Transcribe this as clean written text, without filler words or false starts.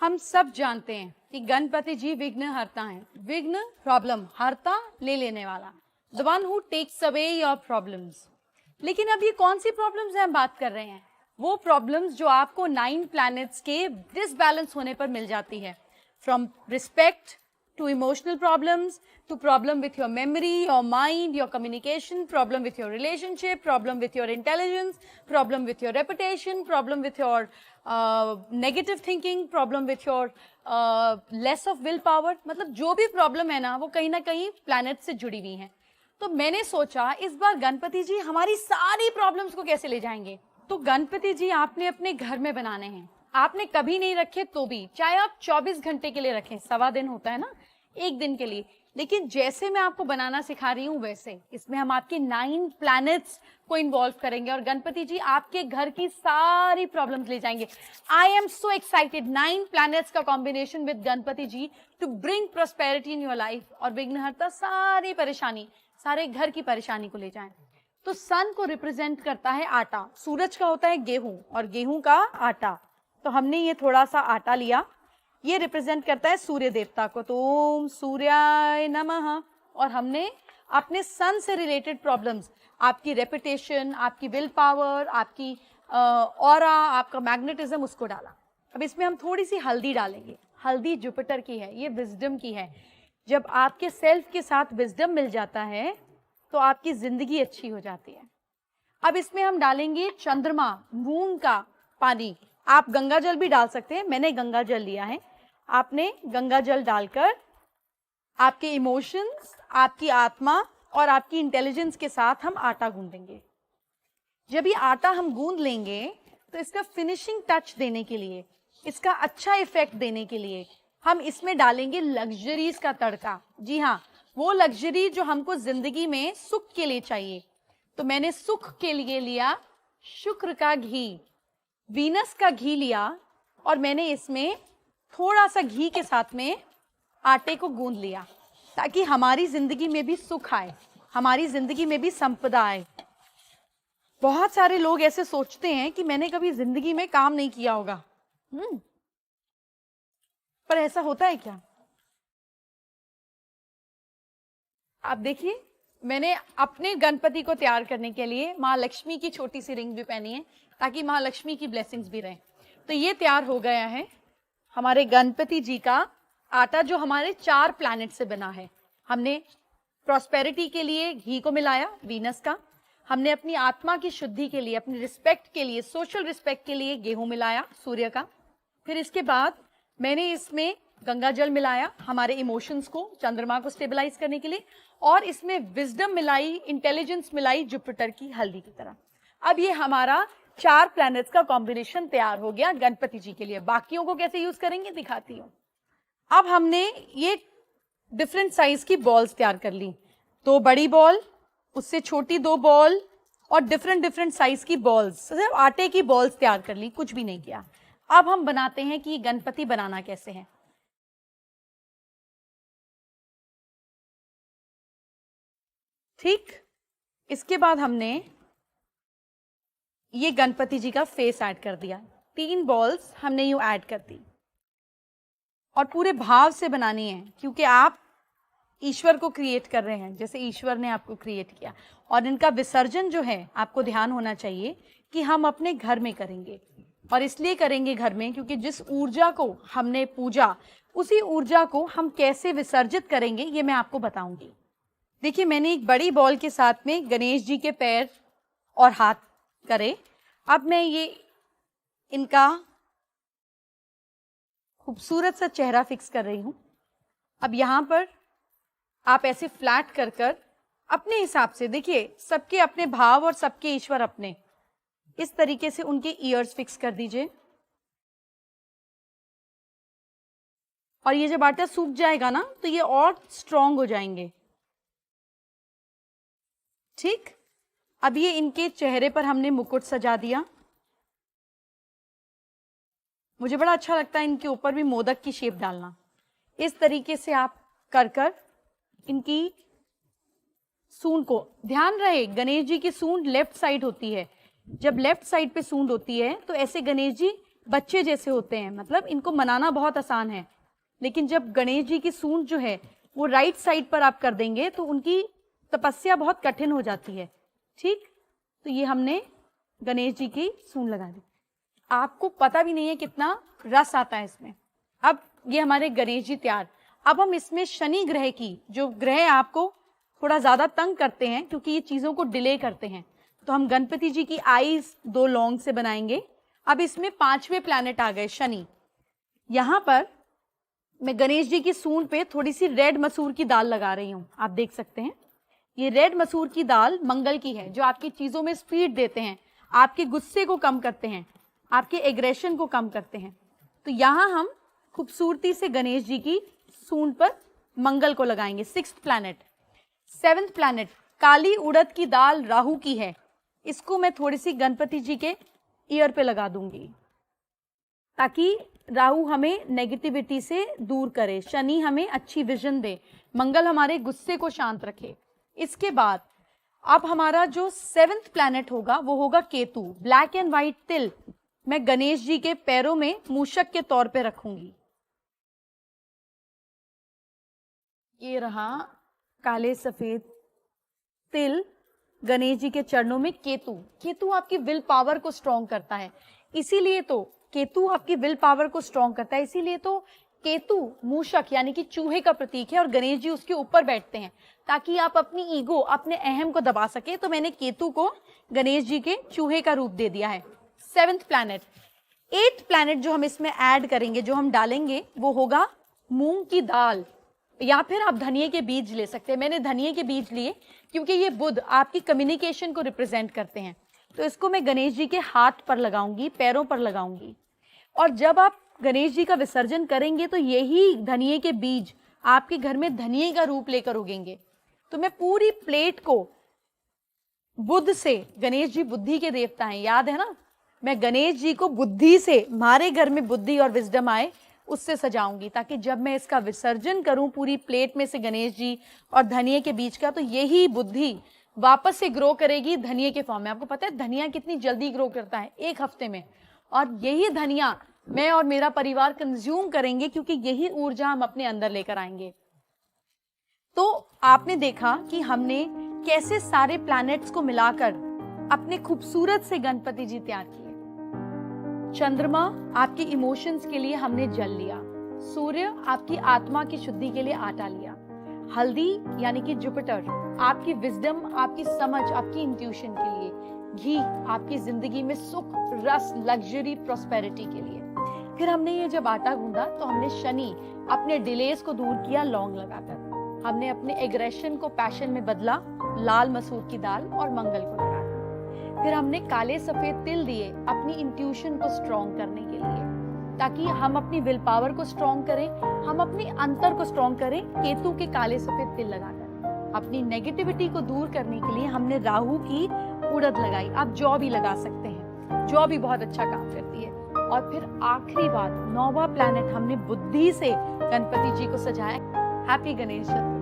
हम सब जानते हैं कि गणपति जी विघ्न हरता हैं। विघ्न प्रॉब्लम, हरता ले लेने वाला, the one who takes away your problems. लेकिन अब ये कौन सी प्रॉब्लम्स है हम बात कर रहे हैं? वो प्रॉब्लम्स जो आपको 9 प्लैनेट्स के डिसबैलेंस होने पर मिल जाती है। From respect to emotional problems, to problem with your memory, your mind, your communication, problem with your relationship, problem with your intelligence, problem with your reputation, problem with your negative thinking, problem with your less of willpower। मतलब जो भी problem है ना, वो कहीं ना कहीं planet से जुड़ी हुई हैं। तो मैंने सोचा इस बार गणपति जी हमारी सारी problems को कैसे ले जाएंगे। तो गणपति जी आपने अपने घर में बनाने हैं, आपने कभी नहीं रखे तो भी, चाहे आप 24 घंटे के लिए रखें, सवा दिन होता है ना, एक दिन के लिए, लेकिन जैसे मैं आपको बनाना सिखा रही हूँ वैसे इसमें हम आपके 9 प्लैनेट्स को इन्वॉल्व करेंगे और गणपति जी आपके घर की सारी प्रॉब्लम्स ले जाएंगे। I am so excited. 9 planets का combination with Ganpati ji to bring prosperity in your life और विघ्नहर्ता सारी परेशानी, सारे घर की परेशानी को ले जाएं। तो सन को रिप्रेजेंट करता है आटा, सूरज का होता है गेहूं और गेहूं का आटा। तो हमने ये थोड़ा सा आटा लिया, ये रिप्रेजेंट करता है सूर्य देवता को, तो ओम सूर्याय नमः। और हमने अपने सन से रिलेटेड प्रॉब्लम्स, आपकी रेपुटेशन, आपकी विल पावर, आपकी ऑरा, आपका मैग्नेटिज्म, उसको डाला। अब इसमें हम थोड़ी सी हल्दी डालेंगे। हल्दी जुपिटर की है, ये विजडम की है। जब आपके सेल्फ के साथ विजडम मिल जाता है तो आपकी जिंदगी अच्छी हो जाती है। अब इसमें हम डालेंगे चंद्रमा, मून का पानी। आप गंगा जल भी डाल सकते हैं, मैंने गंगा जल लिया है। आपने गंगा जल डालकर आपके इमोशंस, आपकी आत्मा और आपकी इंटेलिजेंस के साथ हम आटा गूंदेंगे। जब ये आटा हम गूंद लेंगे तो इसका फिनिशिंग टच देने के लिए, इसका अच्छा इफेक्ट देने के लिए हम इसमें डालेंगे लग्जरीज का तड़का। जी हाँ, वो लग्जरी जो हमको जिंदगी में सुख के लिए चाहिए। तो मैंने सुख के लिए लिया शुक्र का घी, वीनस का घी लिया और मैंने इसमें थोड़ा सा घी के साथ में आटे को गूंद लिया ताकि हमारी जिंदगी में भी सुख आए, हमारी जिंदगी में भी संपदा आए। बहुत सारे लोग ऐसे सोचते हैं कि मैंने कभी जिंदगी में काम नहीं किया होगा, पर ऐसा होता है क्या? आप देखिए, मैंने अपने गणपति को तैयार करने के लिए महालक्ष्मी की छोटी सी रिंग भी पहनी है ताकि महालक्ष्मी की ब्लेसिंग्स भी रहें। तो ये तैयार हो गया है हमारे गणपति जी का आटा, जो हमारे 4 प्लैनेट से बना है। हमने प्रॉस्पेरिटी के लिए घी को मिलाया, वीनस का। हमने अपनी आत्मा की शुद्धि के लिए, अपनी रिस्पेक्ट के लिए, सोशल रिस्पेक्ट के लिए गेहूं मिलाया, सूर्य का। फिर इसके बाद मैंने इसमें गंगा जल मिलाया, हमारे इमोशंस को, चंद्रमा को स्टेबलाइज करने के लिए। और इसमें विजडम मिलाई, इंटेलिजेंस मिलाई, जुपिटर की हल्दी की तरह। अब ये हमारा 4 प्लैनेट्स का कॉम्बिनेशन तैयार हो गया गणपति जी के लिए। बाकियों को कैसे यूज करेंगे दिखाती हूँ। अब हमने ये डिफरेंट साइज की बॉल्स तैयार कर ली, 2 बड़ी बॉल, उससे छोटी 2 बॉल और डिफरेंट साइज की बॉल्स, सिर्फ आटे की बॉल्स तैयार कर ली, कुछ भी नहीं किया। अब हम बनाते हैं कि गणपति बनाना कैसे है। ठीक, इसके बाद हमने ये गणपति जी का फेस ऐड कर दिया। 3 बॉल्स हमने यूं ऐड कर दी और पूरे भाव से बनानी है, क्योंकि आप ईश्वर को क्रिएट कर रहे हैं जैसे ईश्वर ने आपको क्रिएट किया। और इनका विसर्जन जो है, आपको ध्यान होना चाहिए कि हम अपने घर में करेंगे। और इसलिए करेंगे घर में क्योंकि जिस ऊर्जा को हमने पूजा, उसी ऊर्जा को हम कैसे विसर्जित करेंगे ये मैं आपको बताऊंगी। देखिए, मैंने एक बड़ी बॉल के साथ में गणेश जी के पैर और हाथ करे। अब मैं ये इनका खूबसूरत सा चेहरा फिक्स कर रही हूं। अब यहां पर आप ऐसे फ्लैट कर कर अपने हिसाब से, देखिए सबके अपने भाव और सबके ईश्वर अपने, इस तरीके से उनके ईयर्स फिक्स कर दीजिए। और ये जब आटा सूख जाएगा ना तो ये और स्ट्रांग हो जाएंगे। ठीक, अब ये इनके चेहरे पर हमने मुकुट सजा दिया। मुझे बड़ा अच्छा लगता है इनके ऊपर भी मोदक की शेप डालना। इस तरीके से आप कर कर इनकी सूंड को, ध्यान रहे गणेश जी की सूंड लेफ्ट साइड होती है। जब लेफ्ट साइड पे सूंड होती है तो ऐसे गणेश जी बच्चे जैसे होते हैं, मतलब इनको मनाना बहुत आसान है। लेकिन जब गणेश जी की सूंड जो है वो राइट साइड पर आप कर देंगे तो उनकी तपस्या बहुत कठिन हो जाती है। ठीक, तो ये हमने गणेश जी की सूंड लगा दी। आपको पता भी नहीं है कितना रस आता है इसमें। अब ये हमारे गणेश जी तैयार। अब हम इसमें शनि ग्रह की, जो ग्रह आपको थोड़ा ज्यादा तंग करते हैं क्योंकि ये चीजों को डिले करते हैं, तो हम गणपति जी की आईज 2 लौंग से बनाएंगे। अब इसमें 5वें प्लैनेट आ गए शनि। यहां पर मैं गणेश जी की सूंड पे थोड़ी सी रेड मसूर की दाल लगा रही हूं। आप देख सकते हैं ये रेड मसूर की दाल मंगल की है, जो आपकी चीजों में स्पीड देते हैं, आपके गुस्से को कम करते हैं, आपके एग्रेशन को कम करते हैं। तो यहां हम खूबसूरती से गणेश जी की सूंड पर मंगल को लगाएंगे। 6th planet. 7th प्लैनेट काली उड़द की दाल राहु की है, इसको मैं थोड़ी सी गणपति जी के ईयर पे लगा दूंगी ताकि राहु हमें नेगेटिविटी से दूर करे, शनि हमें अच्छी विजन दे, मंगल हमारे गुस्से को शांत रखे। इसके बाद अब हमारा जो 7th प्लैनेट होगा वो होगा केतु। ब्लैक एंड व्हाइट तिल मैं गणेश जी के पैरों में मूषक के तौर पे रखूंगी। ये रहा काले सफेद तिल गणेश जी के चरणों में। केतु, केतु आपकी विल पावर को स्ट्रॉन्ग करता है, इसीलिए तो केतु आपकी विल पावर को स्ट्रॉन्ग करता है, इसीलिए तो केतु मूषक यानी कि चूहे का प्रतीक है और गणेश जी उसके ऊपर बैठते हैं ताकि आप अपनी ईगो, अपने अहम को दबा सके। तो मैंने केतु को गणेश जी के चूहे का रूप दे दिया है। 7th planet. 8th प्लैनेट जो हम इसमें ऐड करेंगे, जो हम डालेंगे, वो होगा मूंग की दाल, या फिर आप धनिये के बीज ले सकते हैं। मैंने धनिये के बीज लिए क्योंकि ये बुध आपकी कम्युनिकेशन को रिप्रेजेंट करते हैं। तो इसको मैं गणेश जी के हाथ पर लगाऊंगी, पैरों पर लगाऊंगी। और जब आप गणेश जी का विसर्जन करेंगे तो यही धनिये के बीज आपके घर में धनिये का रूप लेकर उगेंगे। तो मैं पूरी प्लेट को बुध से, गणेश जी बुद्धि के देवता हैं, याद है ना, मैं गणेश जी को बुद्धि से, हमारे घर में बुद्धि और विजडम आए, उससे सजाऊंगी ताकि जब मैं इसका विसर्जन करूं पूरी प्लेट में से गणेश जी और धनिये के बीज का, तो यही बुद्धि वापस से ग्रो करेगी धनिये के फॉर्म में। आपको पता है धनिया कितनी जल्दी ग्रो करता है, 1 हफ्ते में, और यही धनिया मैं और मेरा परिवार कंज्यूम करेंगे क्योंकि यही ऊर्जा हम अपने अंदर लेकर आएंगे। तो आपने देखा कि हमने कैसे सारे प्लैनेट्स को मिलाकर अपने खूबसूरत से गणपति जी तैयार किए। चंद्रमा आपके इमोशंस के लिए हमने जल लिया, सूर्य आपकी आत्मा की शुद्धि के लिए आटा लिया, हल्दी यानी कि जुपिटर आपकी विजडम, आपकी समझ, आपकी इंट्यूशन के लिए, घी आपकी जिंदगी में सुख, रस, लग्जरी, प्रॉस्पेरिटी के लिए। फिर हमने ये जब आटा गूंदा तो हमने शनि, अपने डिलेस को दूर किया लौंग लगाकर, हमने अपने एग्रेशन को पैशन में बदला लाल मसूर की दाल और मंगल को लगा। फिर हमने काले सफेद तिल दिए अपनी इंट्यूशन को स्ट्रॉन्ग करने के लिए, ताकि हम अपनी विल पावर को स्ट्रॉन्ग करें, हम अपनी अंतर को स्ट्रॉन्ग करें। केतु के काले सफेद तिल लगाकर अपनी नेगेटिविटी को दूर करने के लिए हमने राहु की उड़द लगाई। आप जौ भी लगा सकते हैं, जौ भी बहुत अच्छा काम करती है। और फिर आखिरी बात, 9वां प्लैनेट हमने बुद्धि से गणपति जी को सजाया। हैप्पी गणेश चतुर्थी।